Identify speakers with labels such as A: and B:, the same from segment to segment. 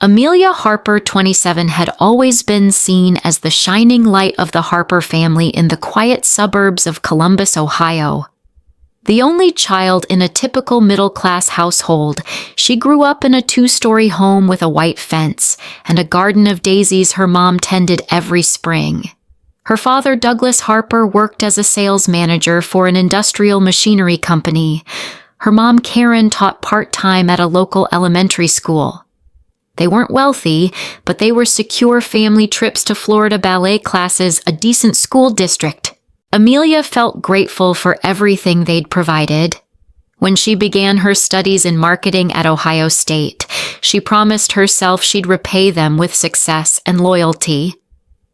A: Amelia Harper, 27, had always been seen as the shining light of the Harper family in the quiet suburbs of Columbus, Ohio. The only child in a typical middle-class household, she grew up in a 2-story home with a white fence and a garden of daisies her mom tended every spring. Her father, Douglas Harper, worked as a sales manager for an industrial machinery company. Her mom, Karen, taught part-time at a local elementary school. They weren't wealthy, but they were secure family trips to Florida ballet classes, a decent school district. Amelia felt grateful for everything they'd provided. When she began her studies in marketing at Ohio State, she promised herself she'd repay them with success and loyalty.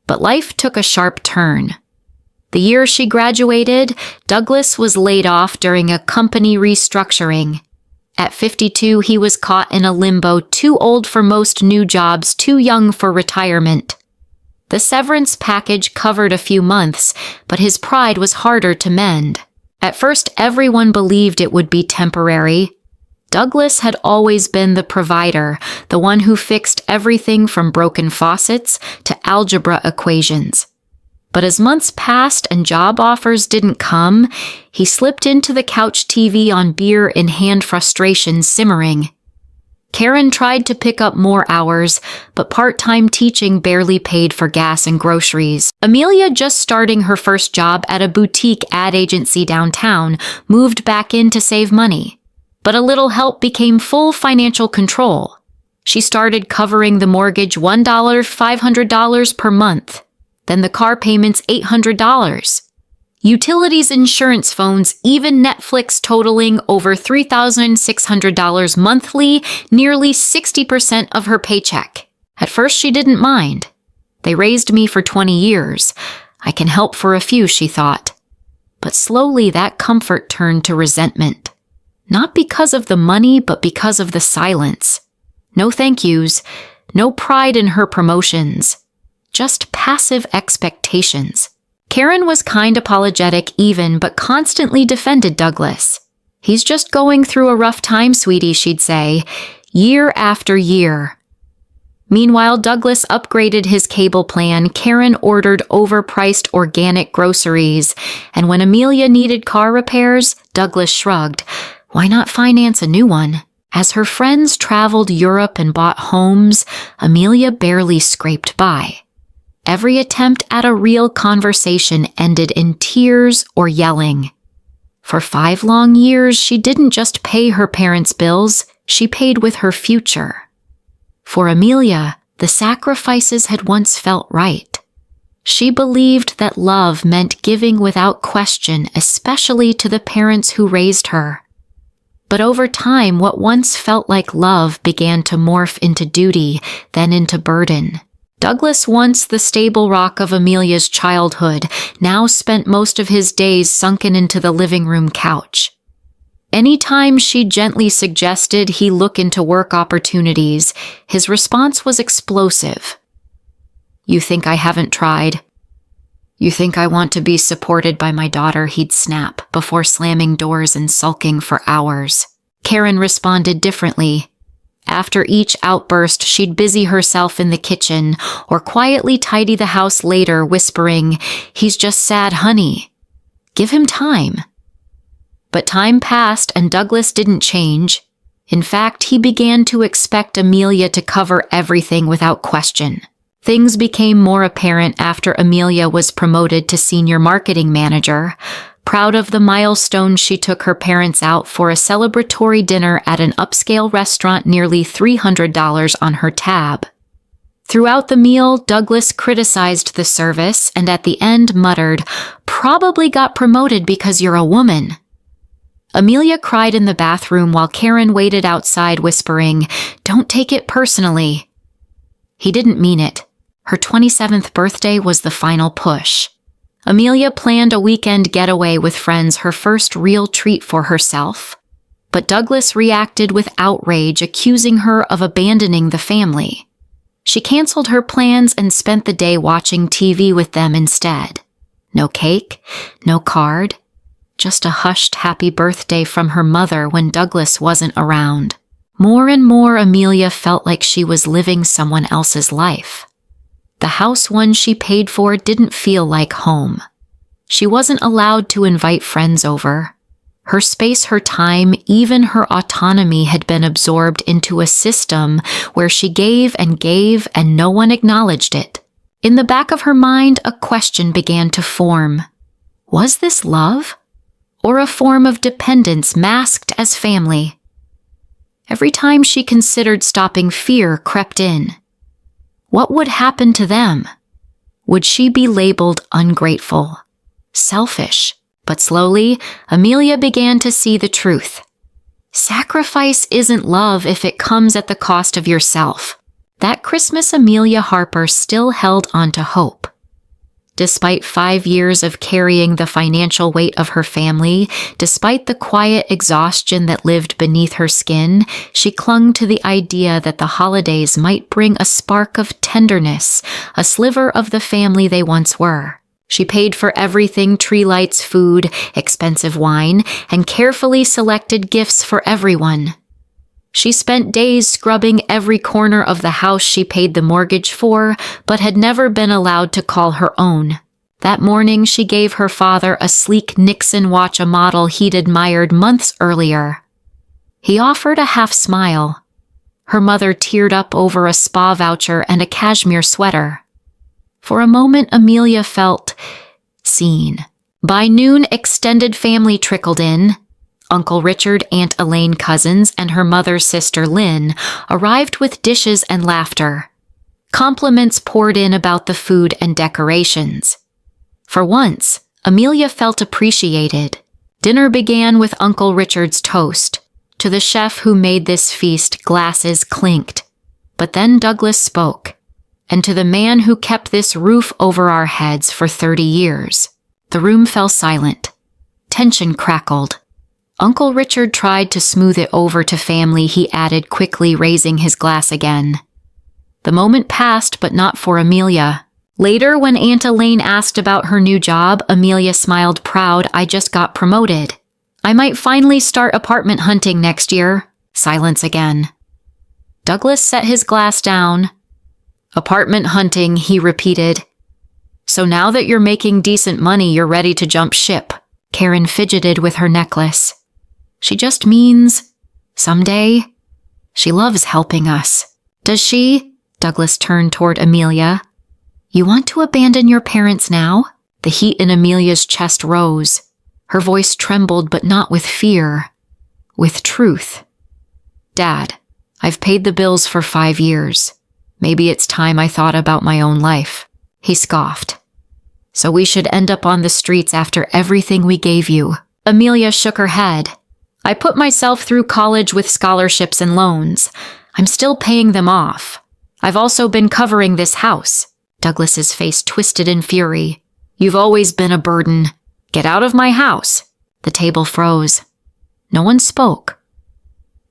A: But life took a sharp turn. The year she graduated, Douglas was laid off during a company restructuring. At 52, he was caught in a limbo, too old for most new jobs, too young for retirement. The severance package covered a few months, but his pride was harder to mend. At first, everyone believed it would be temporary. Douglas had always been the provider, the one who fixed everything from broken faucets to algebra equations. But as months passed and job offers didn't come, he slipped into the couch TV on beer in hand, frustration simmering. Karen tried to pick up more hours, but part-time teaching barely paid for gas and groceries. Amelia, just starting her first job at a boutique ad agency downtown, moved back in to save money. But a little help became full financial control. She started covering the mortgage $1, $500 per month. Then the car payments $800. Utilities, insurance, phones, even Netflix totaling over $3,600 monthly, nearly 60% of her paycheck. At first she didn't mind. They raised me for 20 years. I can help for a few, she thought. But slowly that comfort turned to resentment. Not because of the money, but because of the silence. No thank yous, no pride in her promotions. Just passive expectations. Karen was kind apologetic even, but constantly defended Douglas. He's just going through a rough time, sweetie, she'd say, year after year. Meanwhile, Douglas upgraded his cable plan, Karen ordered overpriced organic groceries, and when Amelia needed car repairs, Douglas shrugged. Why not finance a new one? As her friends traveled Europe and bought homes, Amelia barely scraped by. Every attempt at a real conversation ended in tears or yelling. For 5 long years, she didn't just pay her parents' bills, she paid with her future. For Amelia, the sacrifices had once felt right. She believed that love meant giving without question, especially to the parents who raised her. But over time, what once felt like love began to morph into duty, then into burden. Douglas, once the stable rock of Amelia's childhood, now spent most of his days sunken into the living room couch. Anytime she gently suggested he look into work opportunities, his response was explosive. "You think I haven't tried? You think I want to be supported by my daughter?" he'd snap, before slamming doors and sulking for hours. Karen responded differently. After each outburst, she'd busy herself in the kitchen or quietly tidy the house later, whispering, "He's just sad, honey. Give him time." But time passed and Douglas didn't change. In fact, he began to expect Amelia to cover everything without question. Things became more apparent after Amelia was promoted to senior marketing manager. Proud of the milestone, she took her parents out for a celebratory dinner at an upscale restaurant, nearly $300 on her tab. Throughout the meal, Douglas criticized the service and at the end muttered, "Probably got promoted because you're a woman." Amelia cried in the bathroom while Karen waited outside, whispering, "Don't take it personally." He didn't mean it. Her 27th birthday was the final push. Amelia planned a weekend getaway with friends, her first real treat for herself. But Douglas reacted with outrage, accusing her of abandoning the family. She canceled her plans and spent the day watching TV with them instead. No cake, no card, just a hushed happy birthday from her mother when Douglas wasn't around. More and more, Amelia felt like she was living someone else's life. The house one she paid for didn't feel like home. She wasn't allowed to invite friends over. Her space, her time, even her autonomy had been absorbed into a system where she gave and no one acknowledged it. In the back of her mind, a question began to form. Was this love? Or a form of dependence masked as family? Every time she considered stopping, fear crept in. What would happen to them? Would she be labeled ungrateful, selfish? But slowly, Amelia began to see the truth. Sacrifice isn't love if it comes at the cost of yourself. That Christmas, Amelia Harper still held on to hope. Despite 5 years of carrying the financial weight of her family, despite the quiet exhaustion that lived beneath her skin, she clung to the idea that the holidays might bring a spark of tenderness, a sliver of the family they once were. She paid for everything: tree lights, food, expensive wine, and carefully selected gifts for everyone. She spent days scrubbing every corner of the house she paid the mortgage for, but had never been allowed to call her own. That morning, she gave her father a sleek Nixon watch, a model he'd admired months earlier. He offered a half smile. Her mother teared up over a spa voucher and a cashmere sweater. For a moment, Amelia felt seen. By noon, extended family trickled in. Uncle Richard, Aunt Elaine, cousins, and her mother's sister Lynn arrived with dishes and laughter. Compliments poured in about the food and decorations. For once, Amelia felt appreciated. Dinner began with Uncle Richard's toast. To the chef who made this feast, glasses clinked. But then Douglas spoke. And to the man who kept this roof over our heads for 30 years. The room fell silent. Tension crackled. Uncle Richard tried to smooth it over to family, he added, quickly raising his glass again. The moment passed, but not for Amelia. Later, when Aunt Elaine asked about her new job, Amelia smiled, proud. I just got promoted. I might finally start apartment hunting next year. Silence again. Douglas set his glass down. Apartment hunting, he repeated. So now that you're making decent money, you're ready to jump ship. Karen fidgeted with her necklace. She just means someday. She loves helping us. Does she? Douglas turned toward Amelia. You want to abandon your parents now? The heat in Amelia's chest rose. Her voice trembled, but not with fear. With truth. Dad, I've paid the bills for 5 years. Maybe it's time I thought about my own life. He scoffed. So we should end up on the streets after everything we gave you. Amelia shook her head. I put myself through college with scholarships and loans. I'm still paying them off. I've also been covering this house. Douglas's face twisted in fury. You've always been a burden. Get out of my house. The table froze. No one spoke.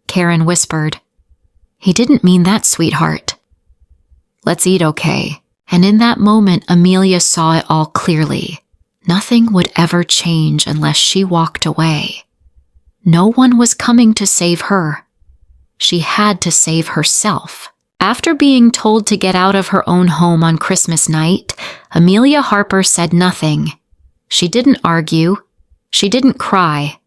A: Karen whispered. He didn't mean that, sweetheart. Let's eat, okay? And in that moment, Amelia saw it all clearly. Nothing would ever change unless she walked away. No one was coming to save her. She had to save herself. After being told to get out of her own home on Christmas night, Amelia Harper said nothing. She didn't argue. She didn't cry.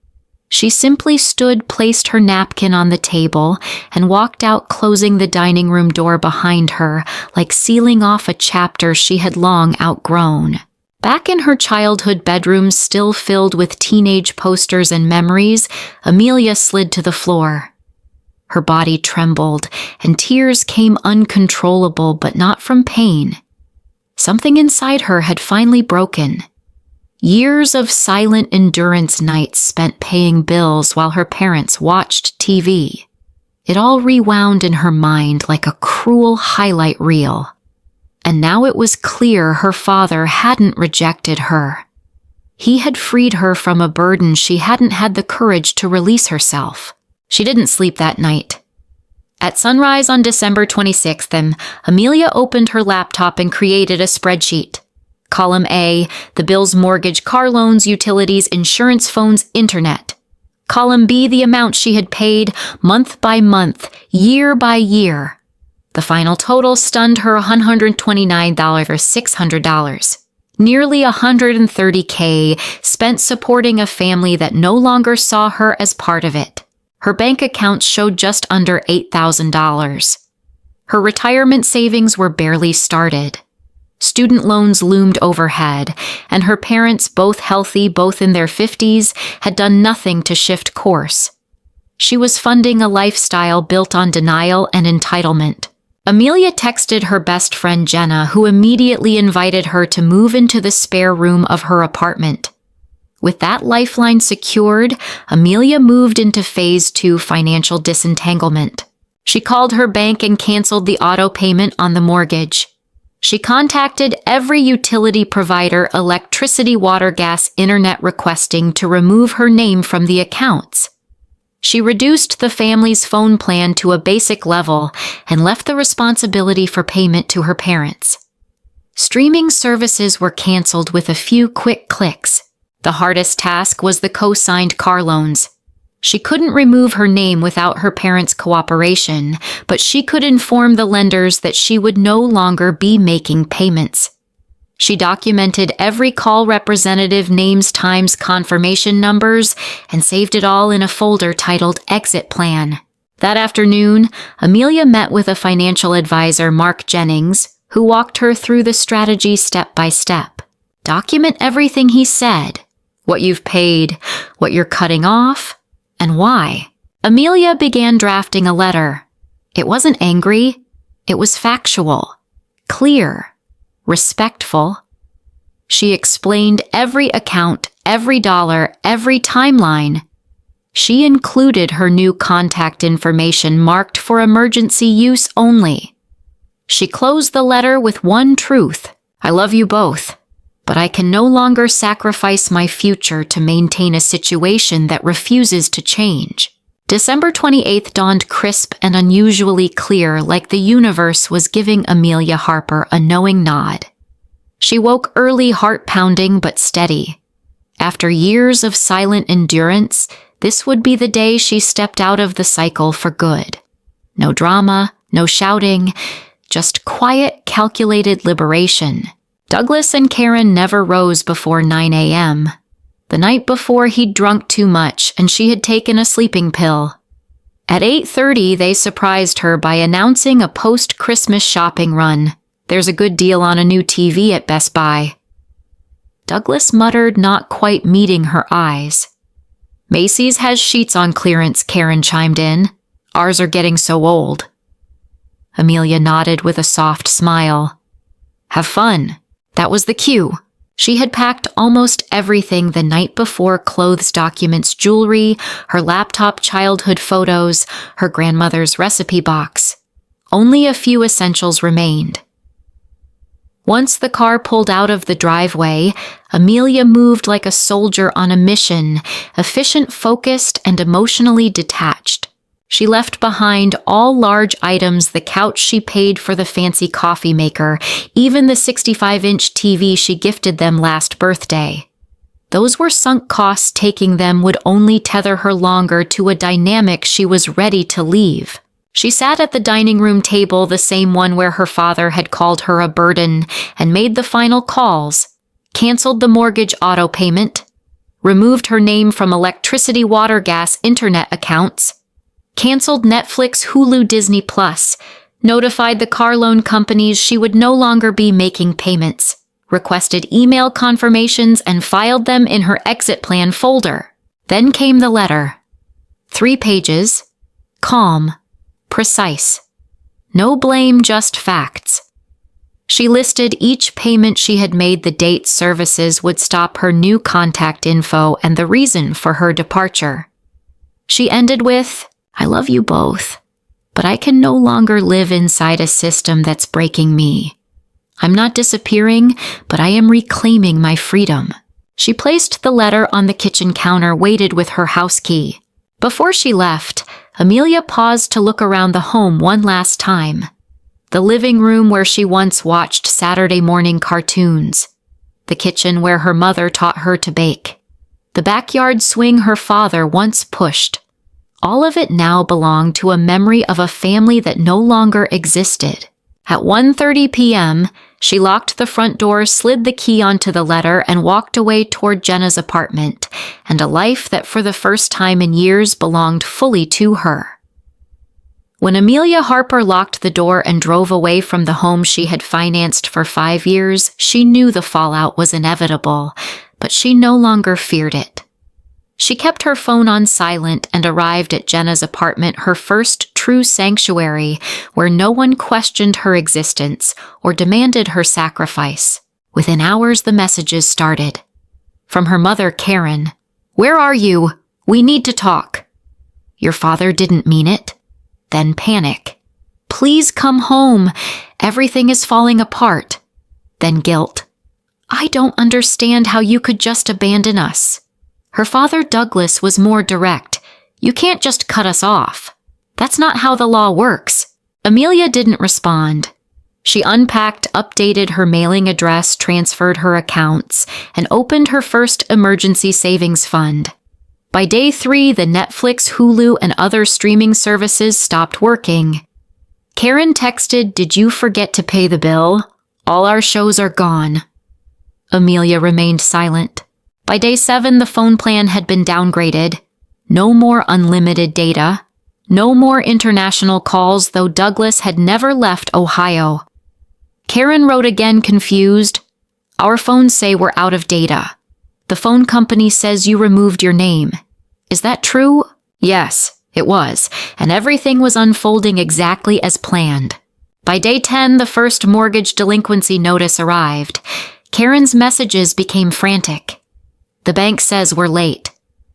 A: She simply stood, placed her napkin on the table, and walked out, closing the dining room door behind her, like sealing off a chapter she had long outgrown. Back in her childhood bedroom, still filled with teenage posters and memories, Amelia slid to the floor. Her body trembled, and tears came uncontrollable, but not from pain. Something inside her had finally broken. Years of silent endurance nights spent paying bills while her parents watched TV. It all rewound in her mind like a cruel highlight reel. And now it was clear her father hadn't rejected her. He had freed her from a burden she hadn't had the courage to release herself. She didn't sleep that night. At sunrise on December 26th, Amelia opened her laptop and created a spreadsheet. Column A, the bills, mortgage, car loans, utilities, insurance, phones, internet. Column B, the amount she had paid month by month, year by year. The final total stunned her $129 or $600. Nearly $130K spent supporting a family that no longer saw her as part of it. Her bank account showed just under $8,000. Her retirement savings were barely started. Student loans loomed overhead, and her parents, both healthy, both in their 50s, had done nothing to shift course. She was funding a lifestyle built on denial and entitlement. Amelia texted her best friend Jenna, who immediately invited her to move into the spare room of her apartment. With that lifeline secured, Amelia moved into phase 2 financial disentanglement. She called her bank and canceled the auto payment on the mortgage. She contacted every utility provider, electricity, water, gas, internet, requesting to remove her name from the accounts. She reduced the family's phone plan to a basic level and left the responsibility for payment to her parents. Streaming services were canceled with a few quick clicks. The hardest task was the co-signed car loans. She couldn't remove her name without her parents' cooperation, but she could inform the lenders that she would no longer be making payments. She documented every call, representative, names, times, confirmation numbers, and saved it all in a folder titled Exit Plan. That afternoon, Amelia met with a financial advisor, Mark Jennings, who walked her through the strategy step by step. Document everything he said, what you've paid, what you're cutting off, and why. Amelia began drafting a letter. It wasn't angry. It was factual, clear, respectful. She explained every account, every dollar, every timeline. She included her new contact information marked for emergency use only. She closed the letter with one truth: I love you both, but I can no longer sacrifice my future to maintain a situation that refuses to change. December 28th dawned crisp and unusually clear, like the universe was giving Amelia Harper a knowing nod. She woke early, heart pounding but steady. After years of silent endurance, this would be the day she stepped out of the cycle for good. No drama, no shouting, just quiet, calculated liberation. Douglas and Karen never rose before 9 a.m. The night before, he'd drunk too much, and she had taken a sleeping pill. At 8:30, they surprised her by announcing a post-Christmas shopping run. There's a good deal on a new TV at Best Buy. Douglas muttered, not quite meeting her eyes. Macy's has sheets on clearance, Karen chimed in. Ours are getting so old. Amelia nodded with a soft smile. Have fun. That was the cue. She had packed almost everything the night before: clothes, documents, jewelry, her laptop, childhood photos, her grandmother's recipe box. Only a few essentials remained. Once the car pulled out of the driveway, Amelia moved like a soldier on a mission, efficient, focused, and emotionally detached. She left behind all large items: the couch she paid for, the fancy coffee maker, even the 65-inch TV she gifted them last birthday. Those were sunk costs. Taking them would only tether her longer to a dynamic she was ready to leave. She sat at the dining room table, the same one where her father had called her a burden, and made the final calls, canceled the mortgage auto payment, removed her name from electricity, water, gas, internet accounts, canceled Netflix, Hulu, Disney Plus, notified the car loan companies she would no longer be making payments, requested email confirmations, and filed them in her exit plan folder. Then came the letter. 3 pages, calm, precise. No blame, just facts. She listed each payment she had made, the date services would stop, her new contact info, and the reason for her departure. She ended with, I love you both, but I can no longer live inside a system that's breaking me. I'm not disappearing, but I am reclaiming my freedom. She placed the letter on the kitchen counter, waited with her house key. Before she left, Amelia paused to look around the home one last time. The living room where she once watched Saturday morning cartoons. The kitchen where her mother taught her to bake. The backyard swing her father once pushed. All of it now belonged to a memory of a family that no longer existed. At 1:30 p.m., she locked the front door, slid the key onto the letter, and walked away toward Jenna's apartment, and a life that for the first time in years belonged fully to her. When Amelia Harper locked the door and drove away from the home she had financed for 5 years, she knew the fallout was inevitable, but she no longer feared it. She kept her phone on silent and arrived at Jenna's apartment, her first true sanctuary, where no one questioned her existence or demanded her sacrifice. Within hours, the messages started. From her mother, Karen, "Where are you? We need to talk." "Your father didn't mean it." Then panic. "Please come home. Everything is falling apart." Then guilt. "I don't understand how you could just abandon us." Her father, Douglas, was more direct. "You can't just cut us off. That's not how the law works." Amelia didn't respond. She unpacked, updated her mailing address, transferred her accounts, and opened her first emergency savings fund. By day 3, the Netflix, Hulu, and other streaming services stopped working. Karen texted, "Did you forget to pay the bill? All our shows are gone." Amelia remained silent. By day 7, the phone plan had been downgraded. No more unlimited data. No more international calls, though Douglas had never left Ohio. Karen wrote again, confused, "Our phones say we're out of data. The phone company says you removed your name. Is that true?" Yes, it was, and everything was unfolding exactly as planned. By day 10, the first mortgage delinquency notice arrived. Karen's messages became frantic. "The bank says we're late."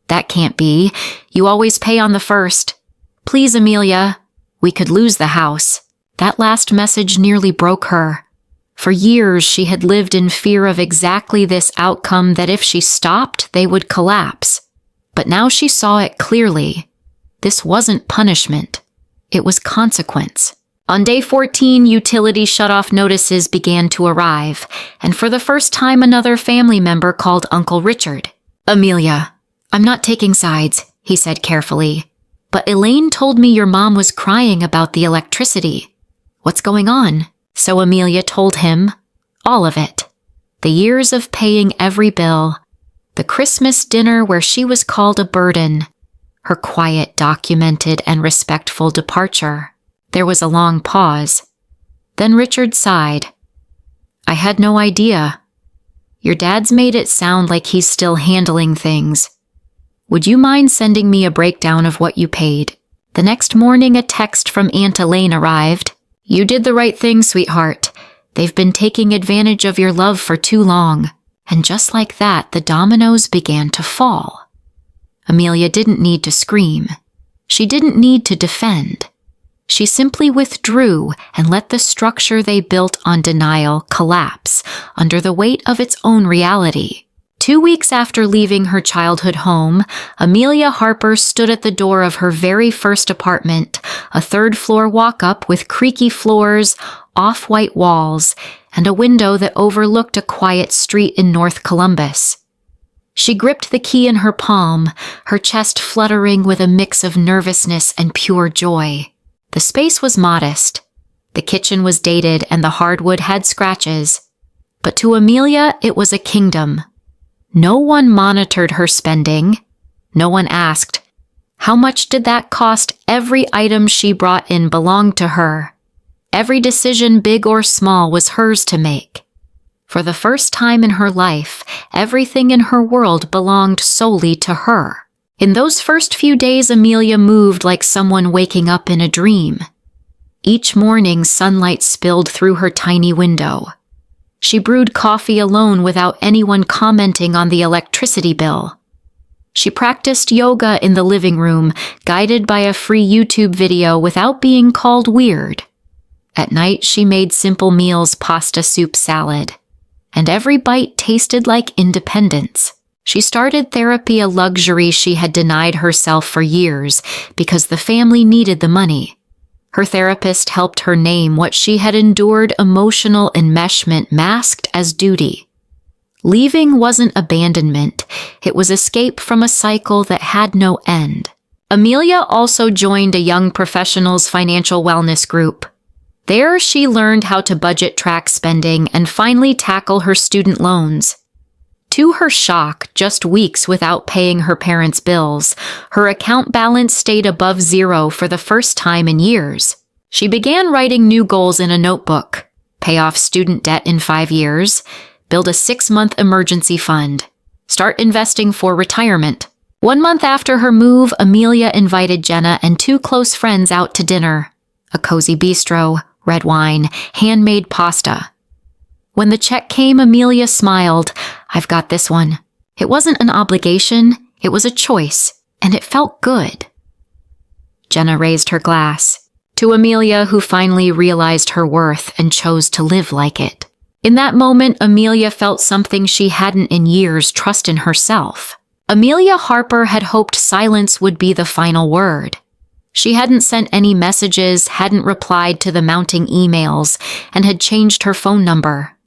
A: "That can't be. You always pay on the first." "Please, Amelia, we could lose the house." That last message nearly broke her. For years, she had lived in fear of exactly this outcome, that if she stopped, they would collapse. But now she saw it clearly. This wasn't punishment. It was consequence. On day 14, utility shutoff notices began to arrive, and for the first time, another family member called Uncle Richard. "Amelia, I'm not taking sides," he said carefully, "but Elaine told me your mom was crying about the electricity. What's going on?" So Amelia told him all of it. The years of paying every bill, the Christmas dinner where she was called a burden, her quiet, documented, and respectful departure. There was a long pause. Then Richard sighed. "I had no idea. Your dad's made it sound like he's still handling things. Would you mind sending me a breakdown of what you paid?" The next morning, a text from Aunt Elaine arrived. "You did the right thing, sweetheart. They've been taking advantage of your love for too long." And just like that, the dominoes began to fall. Amelia didn't need to scream. She didn't need to defend. She simply withdrew and let the structure they built on denial collapse under the weight of its own reality. 2 weeks after leaving her childhood home, Amelia Harper stood at the door of her very first apartment, a third-floor walk-up with creaky floors, off-white walls, and a window that overlooked a quiet street in North Columbus. She gripped the key in her palm, her chest fluttering with a mix of nervousness and pure joy. The space was modest. The kitchen was dated and the hardwood had scratches. But to Amelia, it was a kingdom. No one monitored her spending. No one asked, how much did that cost? Every item she brought in belonged to her. Every decision, big or small, was hers to make. For the first time in her life, everything in her world belonged solely to her. In those first few days, Amelia moved like someone waking up in a dream. Each morning, sunlight spilled through her tiny window. She brewed coffee alone without anyone commenting on the electricity bill. She practiced yoga in the living room, guided by a free YouTube video without being called weird. At night, she made simple meals, pasta, soup, salad. And every bite tasted like independence. She started therapy, a luxury she had denied herself for years because the family needed the money. Her therapist helped her name what she had endured: emotional enmeshment masked as duty. Leaving wasn't abandonment, it was escape from a cycle that had no end. Amelia also joined a young professionals' financial wellness group. There, she learned how to budget, track spending, and finally tackle her student loans. To her shock, just weeks without paying her parents' bills, her account balance stayed above zero for the first time in years. She began writing new goals in a notebook: pay off student debt in 5 years, build a 6-month emergency fund, start investing for retirement. 1 month after her move, Amelia invited Jenna and 2 close friends out to dinner. A cozy bistro, red wine, handmade pasta. When the check came, Amelia smiled. "I've got this one." It wasn't an obligation, it was a choice, and it felt good. Jenna raised her glass. To Amelia, who finally realized her worth and chose to live like it. In that moment, Amelia felt something she hadn't in years: trust in herself. Amelia Harper had hoped silence would be the final word. She hadn't sent any messages, hadn't replied to the mounting emails, and had changed her phone number.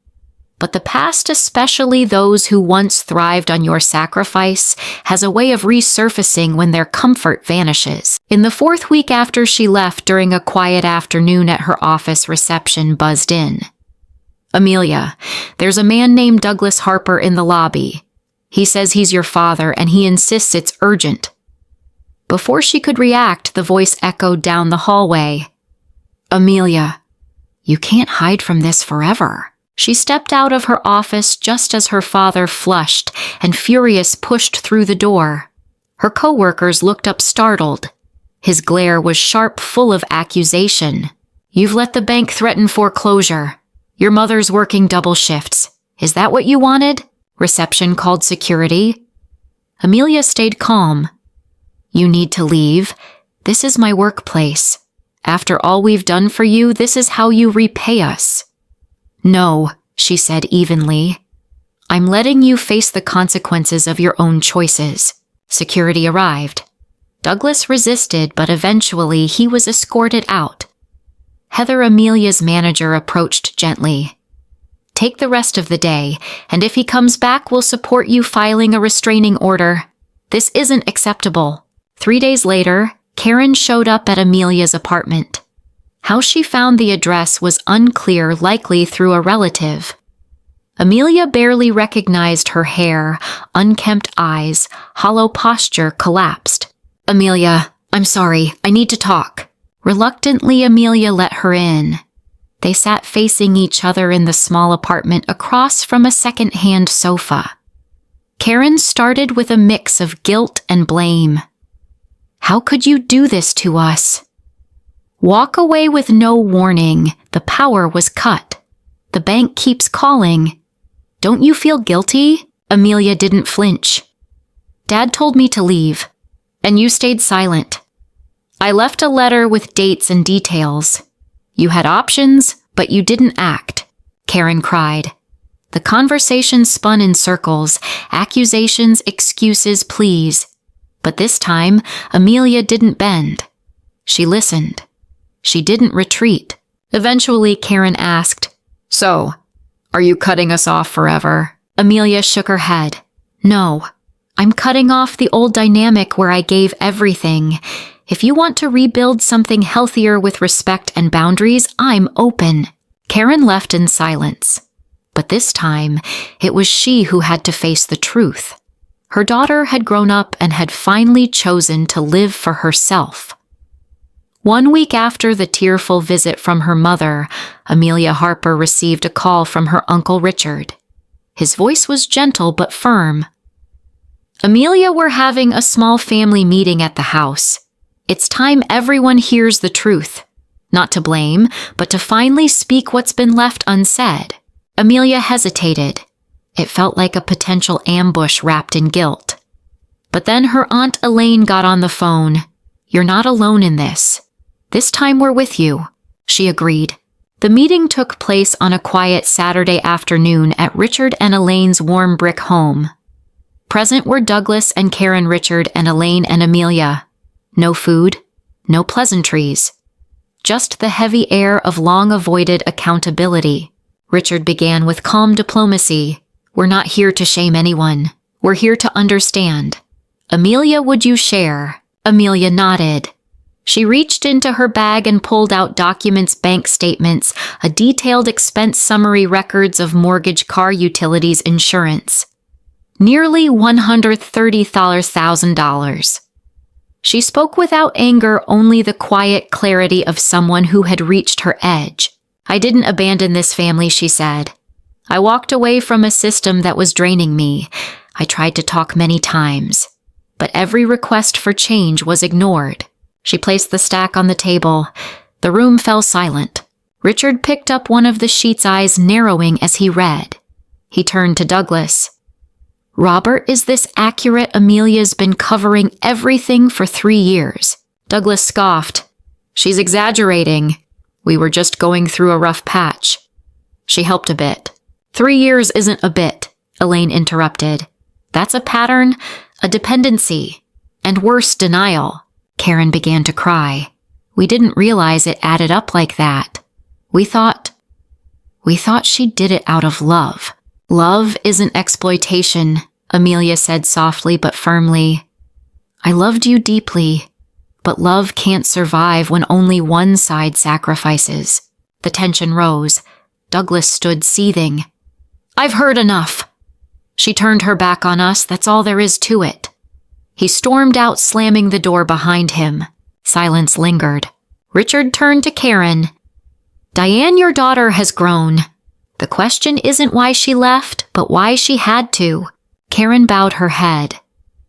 A: But the past, especially those who once thrived on your sacrifice, has a way of resurfacing when their comfort vanishes. In the 4th week after she left, during a quiet afternoon at her office, reception buzzed in. "Amelia, there's a man named Douglas Harper in the lobby. He says he's your father, and he insists it's urgent." Before she could react, the voice echoed down the hallway. "Amelia, you can't hide from this forever." She stepped out of her office just as her father, flushed and furious, pushed through the door. Her coworkers looked up startled. His glare was sharp, full of accusation. "You've let the bank threaten foreclosure. Your mother's working double shifts. Is that what you wanted?" Reception called security. Amelia stayed calm. "You need to leave. This is my workplace. After all we've done for you, this is how you repay us." "No," she said evenly. "I'm letting you face the consequences of your own choices." Security arrived. Douglas resisted, but eventually he was escorted out. Heather, Amelia's manager, approached gently. "Take the rest of the day, and if he comes back, we'll support you filing a restraining order. This isn't acceptable." 3 days later, Karen showed up at Amelia's apartment. How she found the address was unclear, likely through a relative. Amelia barely recognized her hair, unkempt eyes, hollow posture collapsed. "Amelia, I'm sorry, I need to talk." Reluctantly, Amelia let her in. They sat facing each other in the small apartment across from a second-hand sofa. Karen started with a mix of guilt and blame. "How could you do this to us?" "Walk away with no warning. The power was cut. The bank keeps calling. Don't you feel guilty?" Amelia didn't flinch. "Dad told me to leave, and you stayed silent. I left a letter with dates and details. You had options, but you didn't act," Karen cried. The conversation spun in circles, accusations, excuses, pleas. But this time, Amelia didn't bend. She listened. She didn't retreat. Eventually, Karen asked, "So, are you cutting us off forever?" Amelia shook her head. "No, I'm cutting off the old dynamic where I gave everything. If you want to rebuild something healthier with respect and boundaries, I'm open." Karen left in silence. But this time, it was she who had to face the truth. Her daughter had grown up and had finally chosen to live for herself. 1 week after the tearful visit from her mother, Amelia Harper received a call from her Uncle Richard. His voice was gentle but firm. "Amelia, we're having a small family meeting at the house. It's time everyone hears the truth. Not to blame, but to finally speak what's been left unsaid." Amelia hesitated. It felt like a potential ambush wrapped in guilt. But then her Aunt Elaine got on the phone. "You're not alone in this. This time we're with you," she agreed. The meeting took place on a quiet Saturday afternoon at Richard and Elaine's warm brick home. Present were Douglas and Karen, Richard and Elaine and Amelia. No food, no pleasantries. Just the heavy air of long-avoided accountability. Richard began with calm diplomacy. We're not here to shame anyone. We're here to understand. Amelia, would you share? Amelia nodded. She reached into her bag and pulled out documents, bank statements, a detailed expense summary, records of mortgage, car, utilities, insurance. Nearly $130,000. She spoke without anger, only the quiet clarity of someone who had reached her edge. I didn't abandon this family, she said. I walked away from a system that was draining me. I tried to talk many times, but every request for change was ignored. She placed the stack on the table. The room fell silent. Richard picked up one of the sheets, eyes narrowing as he read. He turned to Douglas. Robert, is this accurate? Amelia's been covering everything for 3 years. Douglas scoffed. She's exaggerating. We were just going through a rough patch. She helped a bit. 3 years isn't a bit, Elaine interrupted. That's a pattern, a dependency, and worse, denial. Karen began to cry. We didn't realize it added up like that. We thought she did it out of love. Love isn't exploitation, Amelia said softly but firmly. I loved you deeply, but love can't survive when only one side sacrifices. The tension rose. Douglas stood seething. I've heard enough. She turned her back on us, that's all there is to it. He stormed out, slamming the door behind him. Silence lingered. Richard turned to Karen. Diane, your daughter has grown. The question isn't why she left, but why she had to. Karen bowed her head.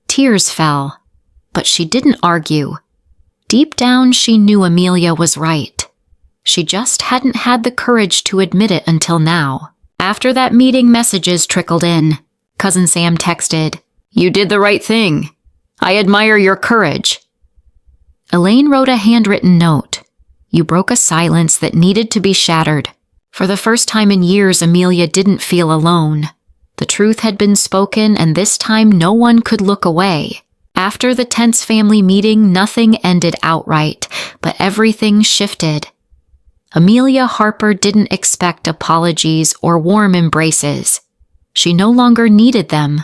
A: Tears fell, but she didn't argue. Deep down, she knew Amelia was right. She just hadn't had the courage to admit it until now. After that meeting, messages trickled in. Cousin Sam texted, You did the right thing. I admire your courage. Elaine wrote a handwritten note. You broke a silence that needed to be shattered. For the first time in years, Amelia didn't feel alone. The truth had been spoken, and this time no one could look away. After the tense family meeting, nothing ended outright, but everything shifted. Amelia Harper didn't expect apologies or warm embraces. She no longer needed them.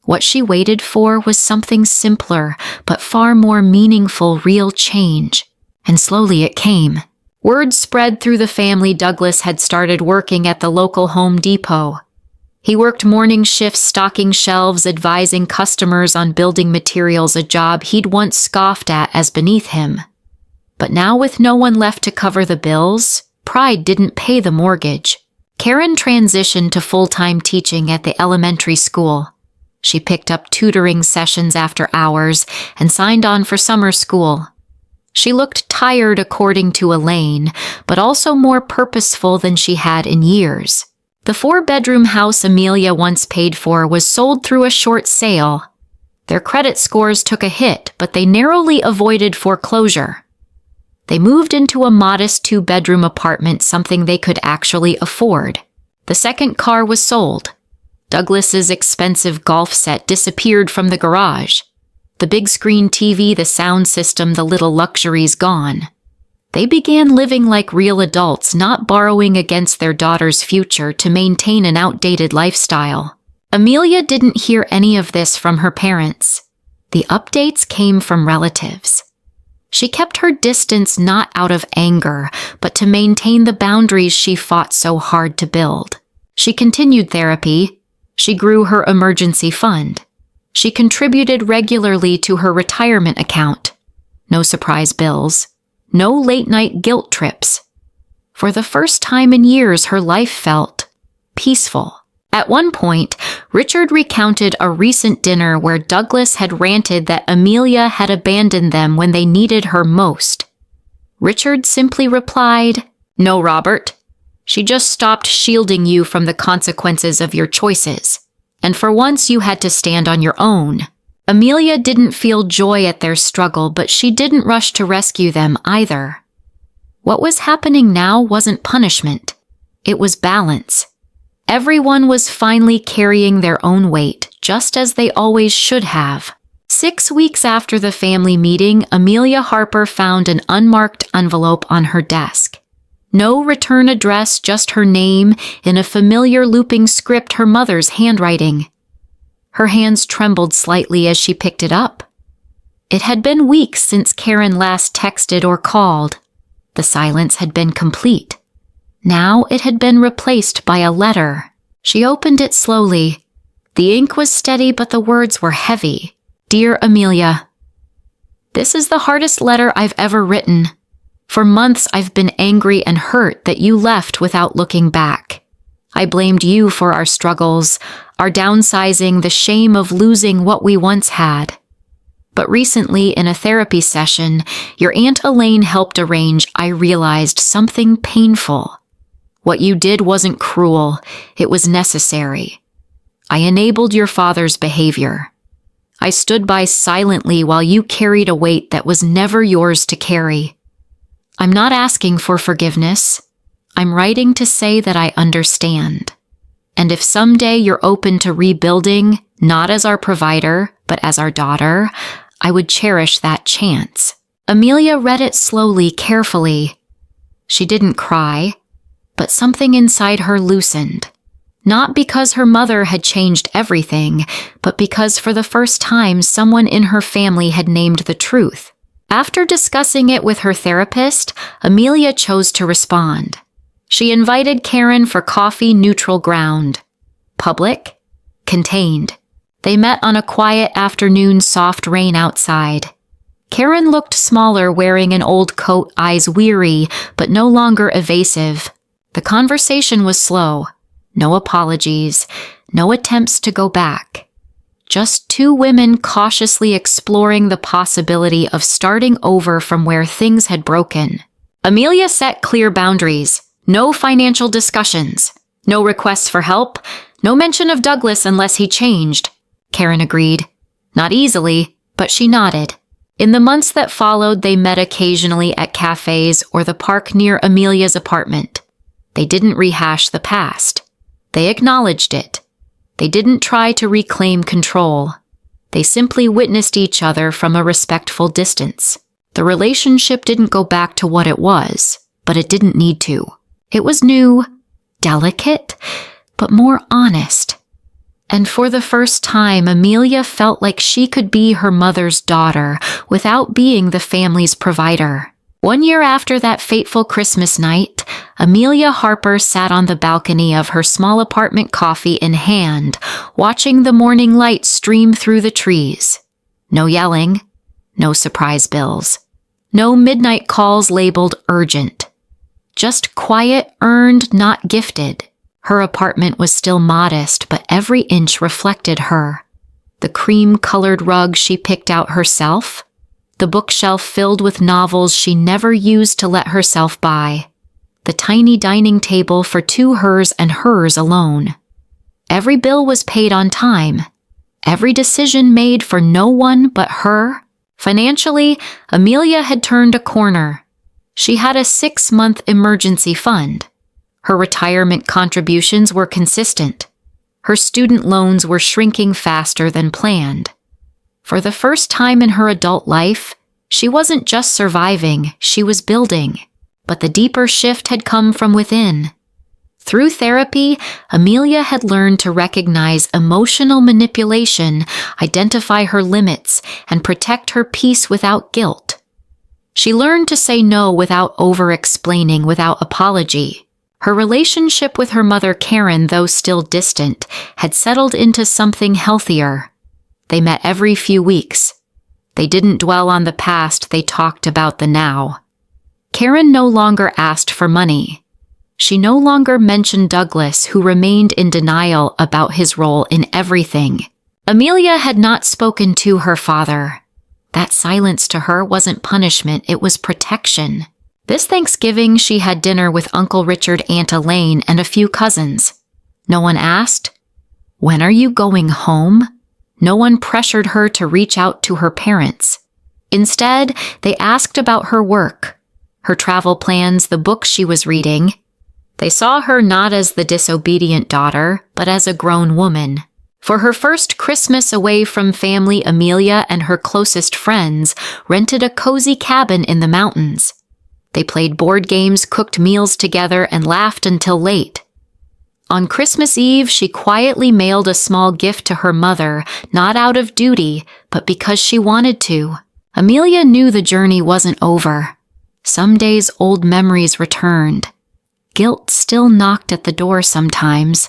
A: What she waited for was something simpler, but far more meaningful, real change. And slowly it came. Word spread through the family Douglas had started working at the local Home Depot. He worked morning shifts, stocking shelves, advising customers on building materials, a job he'd once scoffed at as beneath him. But now, with no one left to cover the bills, pride didn't pay the mortgage. Karen transitioned to full-time teaching at the elementary school. She picked up tutoring sessions after hours and signed on for summer school. She looked tired, according to Elaine, but also more purposeful than she had in years. The 4-bedroom house Amelia once paid for was sold through a short sale. Their credit scores took a hit, but they narrowly avoided foreclosure. They moved into a modest 2-bedroom apartment, something they could actually afford. The second car was sold. Douglas's expensive golf set disappeared from the garage. The big screen TV, the sound system, the little luxuries gone. They began living like real adults, not borrowing against their daughter's future to maintain an outdated lifestyle. Amelia didn't hear any of this from her parents. The updates came from relatives. She kept her distance not out of anger, but to maintain the boundaries she fought so hard to build. She continued therapy. She grew her emergency fund. She contributed regularly to her retirement account. No surprise bills. No late-night guilt trips. For the first time in years, her life felt peaceful. At one point, Richard recounted a recent dinner where Douglas had ranted that Amelia had abandoned them when they needed her most. Richard simply replied, No, Robert. She just stopped shielding you from the consequences of your choices. And for once you had to stand on your own. Amelia didn't feel joy at their struggle, but she didn't rush to rescue them either. What was happening now wasn't punishment. It was balance. Everyone was finally carrying their own weight, just as they always should have. 6 weeks after the family meeting, Amelia Harper found an unmarked envelope on her desk. No return address, just her name in a familiar looping script, her mother's handwriting. Her hands trembled slightly as she picked it up. It had been weeks since Karen last texted or called. The silence had been complete. Now it had been replaced by a letter. She opened it slowly. The ink was steady, but the words were heavy. Dear Amelia, this is the hardest letter I've ever written. For months I've been angry and hurt that you left without looking back. I blamed you for our struggles, our downsizing, the shame of losing what we once had. But recently, in a therapy session your Aunt Elaine helped arrange, I realized something painful. What you did wasn't cruel, it was necessary. I enabled your father's behavior. I stood by silently while you carried a weight that was never yours to carry. I'm not asking for forgiveness. I'm writing to say that I understand. And if someday you're open to rebuilding, not as our provider, but as our daughter, I would cherish that chance. Amelia read it slowly, carefully. She didn't cry, but something inside her loosened. Not because her mother had changed everything, but because for the first time someone in her family had named the truth. After discussing it with her therapist, Amelia chose to respond. She invited Karen for coffee, neutral ground. Public, contained. They met on a quiet afternoon, soft rain outside. Karen looked smaller, wearing an old coat, eyes weary, but no longer evasive. The conversation was slow. No apologies, no attempts to go back. Just two women cautiously exploring the possibility of starting over from where things had broken. Amelia set clear boundaries. No financial discussions. No requests for help. No mention of Douglas unless he changed. Karen agreed. Not easily, but she nodded. In the months that followed, they met occasionally at cafes or the park near Amelia's apartment. They didn't rehash the past. They acknowledged it. They didn't try to reclaim control. They simply witnessed each other from a respectful distance. The relationship didn't go back to what it was, but it didn't need to. It was new, delicate, but more honest. And for the first time, Amelia felt like she could be her mother's daughter without being the family's provider. 1 year after that fateful Christmas night, Amelia Harper sat on the balcony of her small apartment, coffee in hand, watching the morning light stream through the trees. No yelling, no surprise bills, no midnight calls labeled urgent. Just quiet, earned, not gifted. Her apartment was still modest, but every inch reflected her. The cream-colored rug she picked out herself, the bookshelf filled with novels she never used to let herself buy, the tiny dining table for two, hers and hers alone. Every bill was paid on time, every decision made for no one but her. Financially, Amelia had turned a corner. She had a 6-month emergency fund. Her retirement contributions were consistent. Her student loans were shrinking faster than planned. For the first time in her adult life, she wasn't just surviving, she was building. But the deeper shift had come from within. Through therapy, Amelia had learned to recognize emotional manipulation, identify her limits, and protect her peace without guilt. She learned to say no without over-explaining, without apology. Her relationship with her mother Karen, though still distant, had settled into something healthier. They met every few weeks. They didn't dwell on the past, they talked about the now. Karen no longer asked for money. She no longer mentioned Douglas, who remained in denial about his role in everything. Amelia had not spoken to her father. That silence to her wasn't punishment, it was protection. This Thanksgiving, she had dinner with Uncle Richard, Aunt Elaine, and a few cousins. No one asked, "When are you going home?" No one pressured her to reach out to her parents. Instead, they asked about her work, her travel plans, the books she was reading. They saw her not as the disobedient daughter, but as a grown woman. For her first Christmas away from family, Amelia and her closest friends rented a cozy cabin in the mountains. They played board games, cooked meals together, and laughed until late. On Christmas Eve, she quietly mailed a small gift to her mother, not out of duty, but because she wanted to. Amelia knew the journey wasn't over. Some days old memories returned. Guilt still knocked at the door sometimes,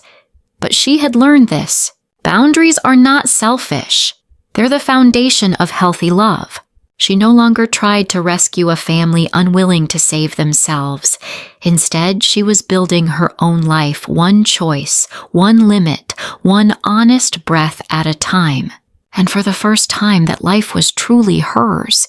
A: but she had learned this. Boundaries are not selfish. They're the foundation of healthy love. She no longer tried to rescue a family unwilling to save themselves. Instead, she was building her own life, one choice, one limit, one honest breath at a time. And for the first time, that life was truly hers.